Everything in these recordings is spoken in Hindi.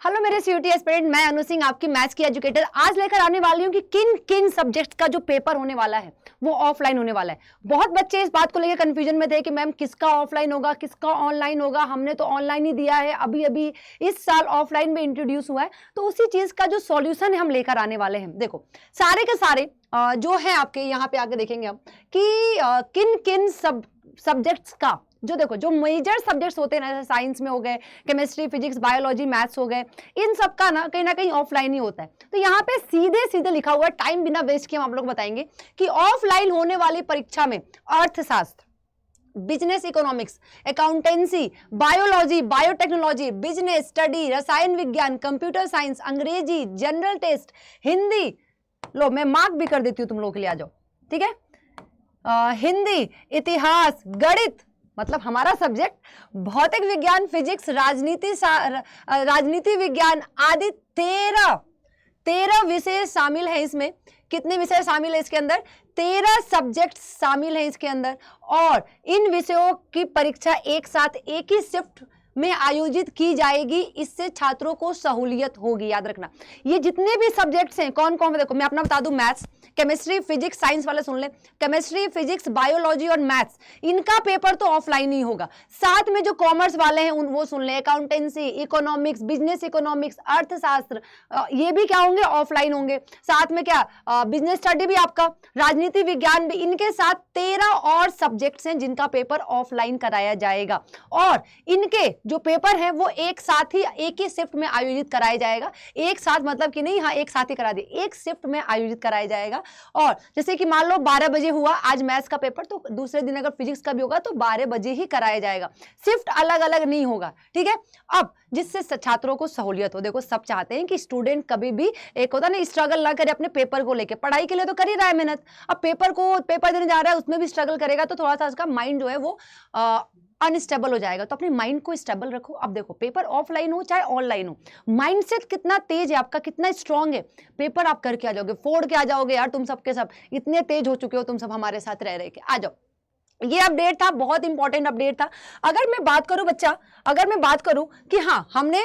हेलो मेरे सीयूटी एस्पिरेंट, मैं अनु सिंह आपकी मैथ्स की एजुकेटर। आज लेकर आने वाली हूँ कि किन किन सब्जेक्ट्स का जो पेपर होने वाला है वो ऑफलाइन होने वाला है। बहुत बच्चे इस बात को लेकर कंफ्यूजन में थे कि मैम किसका ऑफलाइन होगा किसका ऑनलाइन होगा, हमने तो ऑनलाइन ही दिया है, अभी अभी इस साल ऑफलाइन में इंट्रोड्यूस हुआ है। तो उसी चीज का जो सॉल्यूशन है हम लेकर आने वाले हैं। देखो सारे के सारे जो है आपके यहाँ पे आके देखेंगे हम कि किन किन सब्जेक्ट्स का जो देखो जो मेजर सब्जेक्ट्स होते हैं ना, साइंस में हो गए, केमिस्ट्री, फिजिक्स, बायोलॉजी, मैथ्स हो गए, इन सब का ना कहीं ऑफलाइन ही होता है। तो यहाँ पे सीधे सीधे लिखा हुआ है, टाइम बिना वेस्ट किए हम आप लोग बताएंगे कि ऑफलाइन होने वाली परीक्षा में अर्थशास्त्र, business economics, accountancy, biology, biotechnology, business study, रसायन विज्ञान, कंप्यूटर साइंस, अंग्रेजी, जनरल टेस्ट, हिंदी, लो मैं मार्क भी कर देती हूँ तुम लोगों के लिए, आ जाओ, ठीक है। हिंदी, इतिहास, गणित, मतलब हमारा सब्जेक्ट भौतिक विज्ञान, फिजिक्स, राजनीति विज्ञान आदि 13 विषय शामिल है इसमें। कितने विषय शामिल है इसके अंदर? 13 सब्जेक्ट शामिल है इसके अंदर। और इन विषयों की परीक्षा एक साथ एक ही शिफ्ट में आयोजित की जाएगी, इससे छात्रों को सहूलियत होगी। याद रखना ये जितने भी सब्जेक्ट्स हैं कौन कौन, देखो मैं अपना बता दूं, मैथ्स, केमिस्ट्री, फिजिक्स, साइंस वाले सुन ले, केमिस्ट्री, फिजिक्स, बायोलॉजी और मैथ्स, इनका पेपर तो ऑफलाइन ही होगा। साथ में जो कॉमर्स वाले हैं वो सुन ले, अकाउंटेंसी, इकोनॉमिक्स, बिजनेस इकोनॉमिक्स, अर्थशास्त्र, ये भी क्या होंगे? ऑफलाइन होंगे। साथ में क्या, बिजनेस स्टडी भी आपका, राजनीति विज्ञान भी, इनके साथ 13 और सब्जेक्ट्स हैं जिनका पेपर ऑफलाइन कराया जाएगा। और इनके जो पेपर है वो एक साथ ही एक ही शिफ्ट में आयोजित कराया जाएगा। एक साथ मतलब कि नहीं, हाँ एक साथ ही करा दिए, एक शिफ्ट में आयोजित कराया जाएगा। और जैसे कि मान लो 12 बजे हुआ आज मैथ्स का पेपर, तो दूसरे दिन अगर फिजिक्स का भी होगा तो 12 बजे ही कराया जाएगा, शिफ्ट अलग अलग नहीं होगा, ठीक है। अब जिससे छात्रों को सहूलियत हो, देखो सब चाहते हैं कि स्टूडेंट कभी भी एक होता ना स्ट्रगल ना करे अपने पेपर को लेके, पढ़ाई के लिए तो कर ही रहा है मेहनत, अब पेपर देने जा रहा है उसमें भी स्ट्रगल करेगा तो थोड़ा सा उसका माइंड जो है वो अनस्टेबल हो जाएगा। तो अपने माइंड को स्टेबल रखो। अब देखो पेपर ऑफलाइन हो चाहे ऑनलाइन हो, माइंडसेट कितना तेज है आपका, कितना स्ट्रांग है, पेपर आप करके आ जाओगे, फोड़ के आ जाओगे यार। तुम सबके सब इतने तेज हो चुके हो, तुम सब हमारे साथ रह रहे के आ जाओ। ये अपडेट था, बहुत इंपॉर्टेंट अपडेट था। अगर मैं बात करूं बच्चा, अगर मैं बात करूं कि हाँ हमने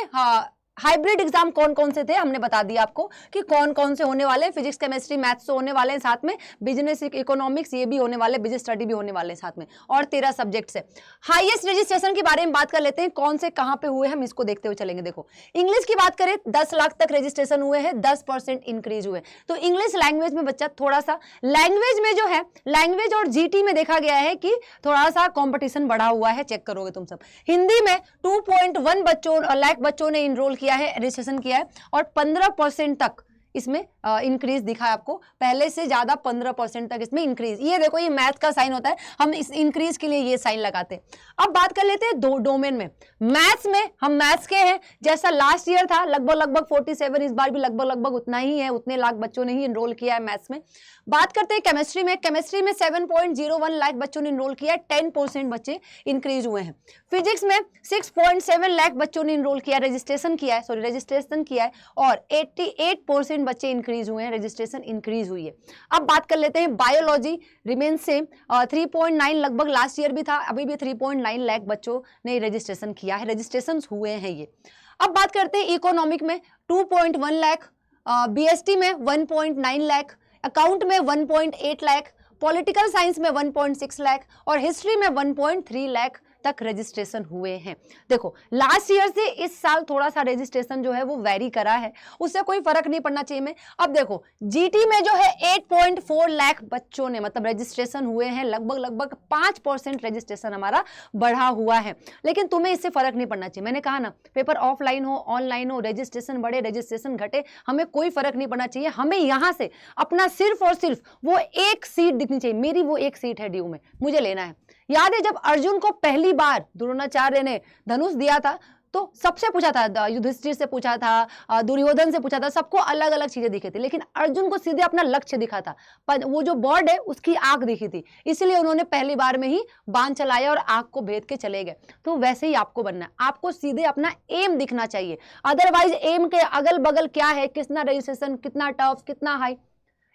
हाइब्रिड एग्जाम कौन कौन से थे, हमने बता दिया आपको कि कौन कौन से होने वाले, फिजिक्स, केमिस्ट्री, मैथ्स तो होने वाले हैं, साथ में बिजनेस इकोनॉमिक्स ये भी होने वाले, बिजनेस स्टडी भी होने वाले साथ में, और 13 सब्जेक्ट है। हाईएस्ट रजिस्ट्रेशन के बारे में बात कर लेते हैं, कौन से कहां पे हुए हम इसको देखते हुए चलेंगे। देखो इंग्लिश की बात करें 10 लाख तक रजिस्ट्रेशन हुए हैं, 10% इंक्रीज हुए। तो इंग्लिश लैंग्वेज में बच्चा थोड़ा सा, लैंग्वेज में जो है, लैंग्वेज और जीटी में देखा गया है कि थोड़ा सा कॉम्पिटिशन बढ़ा हुआ है, चेक करोगे तुम सब। हिंदी में 2.1 लाख बच्चों ने इनरोल किया है, रजिस्ट्रेशन किया है, और 15% तक इसमें इंक्रीज दिखा है आपको, पहले से ज्यादा 15% तक इसमें इंक्रीज। ये देखो ये मैथ का साइन होता है, हम इस इंक्रीज के लिए ये साइन लगाते हैं। अब बात कर लेते हैं दो डोमेन में। मैथ्स में हम मैथ्स के हैं, जैसा लास्ट ईयर था लगभग 47, इस बार भी लगभग उतना ही है, उतने लाख बच्चों ने ही इनरोल किया है मैथ्स में। बात करते हैं केमिस्ट्री में, केमिस्ट्री में 7.01 लाख बच्चों ने इनरोल किया है, 10% बच्चे इंक्रीज हुए हैं। फिजिक्स में 6.7 लाख बच्चों ने इनरोल किया, रजिस्ट्रेशन किया है, और 88% बच्चे इंक्रीज हुए हैं, रजिस्ट्रेशन इंक्रीज हुई है। अब बात कर लेते हैं बायोलॉजी, रिमेन सेम, 3.9 लगभग लास्ट ईयर भी था, अभी भी 3.9 लाख बच्चों ने रजिस्ट्रेशन किया है, रजिस्ट्रेशन हुए हैं ये। अब बात करते हैं इकोनॉमिक में 2.1 लाख, बीएसटी में 1.9 लाख, अकाउंट में 1.8 लाख, पॉलिटिकल साइंस में 1.6 लाख, और हिस्ट्री में 1.3 लाख तक रजिस्ट्रेशन हुए हैं। देखो लास्ट ईयर से इस साल थोड़ा सा रजिस्ट्रेशन जो है वो वेरी करा है, उससे कोई फर्क नहीं पड़ना चाहिए में। अब देखो जीटी में जो है 8.4 लाख बच्चों ने मतलब रजिस्ट्रेशन हुए हैं, लगभग 5% रजिस्ट्रेशन हमारा बढ़ा हुआ है, लेकिन तुम्हें इससे फर्क नहीं पड़ना चाहिए। मैंने कहा ना पेपर ऑफलाइन हो ऑनलाइन हो, रजिस्ट्रेशन बढ़े रजिस्ट्रेशन घटे, हमें कोई फर्क नहीं पड़ना चाहिए। हमें यहाँ से अपना सिर्फ और सिर्फ वो एक सीट दिखनी चाहिए, मेरी वो एक सीट है ड्यू में, मुझे लेना है। याद है जब अर्जुन को पहली बार द्रोणाचार्य ने धनुष दिया था तो सबसे पूछा था, युधिष्ठिर से पूछा था, दुर्योधन से पूछा था, सबको अलग अलग चीजें दिखी थी, लेकिन अर्जुन को सीधे अपना लक्ष्य दिखा था, पर वो जो बर्ड है उसकी आंख दिखी थी, इसलिए उन्होंने पहली बार में ही बाण चलाया और आंख को भेद के चले गए। तो वैसे ही आपको बनना है, आपको सीधे अपना एम दिखना चाहिए, अदरवाइज एम के अगल बगल क्या है, कितना रजिस्ट्रेशन, कितना टफ, कितना हाई,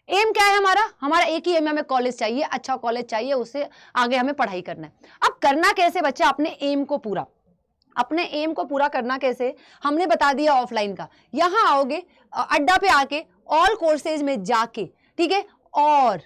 एम क्या है हमारा एक ही एम है, हमें कॉलेज चाहिए, अच्छा कॉलेज चाहिए, उससे आगे हमें पढ़ाई करना है। अब करना कैसे बच्चा अपने एम को पूरा, अपने एम को पूरा करना कैसे हमने बता दिया ऑफलाइन का। यहाँ आओगे अड्डा पे आके ऑल कोर्सेज में जाके, ठीक है, और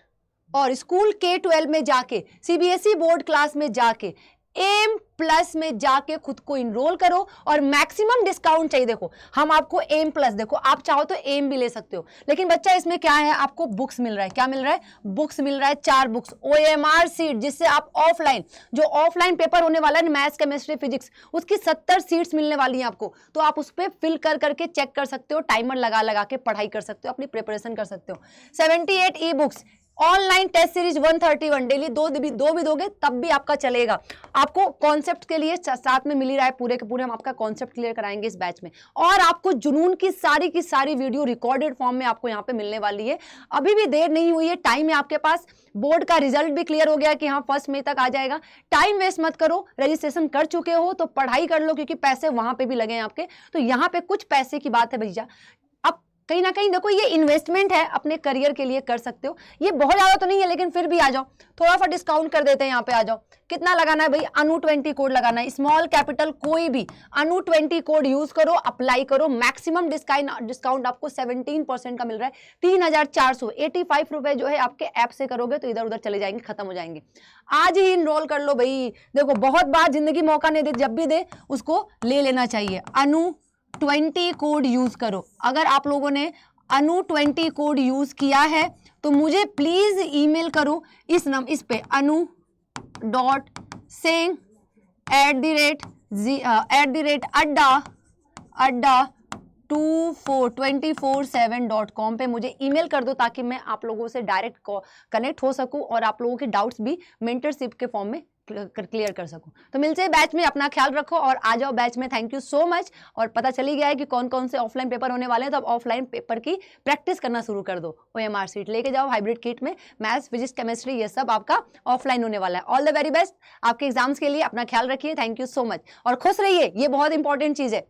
स्कूल K-12 में जाके, CBSE बोर्ड क्लास में जाके, एम प्लस में जाके खुद को इनरोल करो और मैक्सिमम डिस्काउंट चाहिए। देखो हम आपको एम प्लस, देखो आप चाहो तो एम भी ले सकते हो, लेकिन बच्चा इसमें क्या है, आपको बुक्स मिल रहा है। क्या मिल रहा है? बुक्स मिल रहा है, 4 बुक्स, OMR सीट, जिससे आप ऑफलाइन, जो ऑफलाइन पेपर होने वाला है मैथ्स केमिस्ट्री फिजिक्स, उसकी 70 सीट्स मिलने वाली हैं आपको। तो आप उस पर फिल कर करके चेक कर सकते हो, टाइमर लगा लगा के पढ़ाई कर सकते हो, अपनी प्रिपरेशन कर सकते हो। 78 ebooks, online test series 131, daily दो भी दोगे तब भी आपका चलेगा। आपको कॉन्सेप्ट के लिए साथ में मिल ही रहा है, पूरे के पूरे हम आपका कॉन्सेप्ट क्लियर कराएंगे इस बैच में, और आपको जुनून की सारी वीडियो रिकॉर्डेड फॉर्म में आपको यहाँ पे मिलने वाली है। अभी भी देर नहीं हुई है, टाइम है आपके पास। बोर्ड का रिजल्ट भी क्लियर हो गया कि हाँ 1 मई तक आ जाएगा। टाइम वेस्ट मत करो, रजिस्ट्रेशन कर चुके हो तो पढ़ाई कर लो, क्योंकि पैसे वहां पे भी लगे हैं आपके। तो यहाँ पे कुछ पैसे की बात है भैया, अब कहीं ना कहीं देखो ये इन्वेस्टमेंट है, अपने करियर के लिए कर सकते हो। ये बहुत ज्यादा तो नहीं है, लेकिन फिर भी आ जाओ, थोड़ा सा डिस्काउंट कर देते हैं। यहाँ पे आ जाओ, कितना लगाना है भाई? अनु20 कोड लगाना है, स्मॉल कैपिटल कोई भी, अनु20 कोड यूज करो, अप्लाई करो, मैक्सिमम डिस्काउंट आपको 17% का मिल रहा है। 3485 रुपए जो है आपके ऐप से करोगे तो इधर उधर चले जाएंगे, खत्म हो जाएंगे। आज ही इनरोल कर लो भाई। देखो बहुत बार जिंदगी मौका नहीं दे, जब भी दे उसको ले लेना चाहिए। अनु20 कोड यूज करो। अगर आप लोगों ने अनु20 कोड यूज किया है तो मुझे प्लीज ईमेल करो इस पे anu.sing@adda24/7.com पे मुझे ईमेल कर दो, ताकि मैं आप लोगों से डायरेक्ट कनेक्ट हो सकूं और आप लोगों के डाउट्स भी मेंटरशिप के फॉर्म में क्लियर कर सकूं। तो मिलते हैं बैच में, अपना ख्याल रखो और आ जाओ बैच में। Thank you so much. और पता चली गया है कि कौन कौन से ऑफलाइन पेपर होने वाले हैं, तो अब ऑफलाइन पेपर की प्रैक्टिस करना शुरू कर दो। OMR सीट लेके जाओ, हाइब्रिड किट में मैथ्स फिजिक्स केमिस्ट्री ये सब आपका ऑफलाइन होने वाला है। ऑल द वेरी बेस्ट आपके एग्जाम्स के लिए, अपना ख्याल रखिए। थैंक यू सो मच और खुश रहिए, ये बहुत इंपॉर्टेंट चीज है।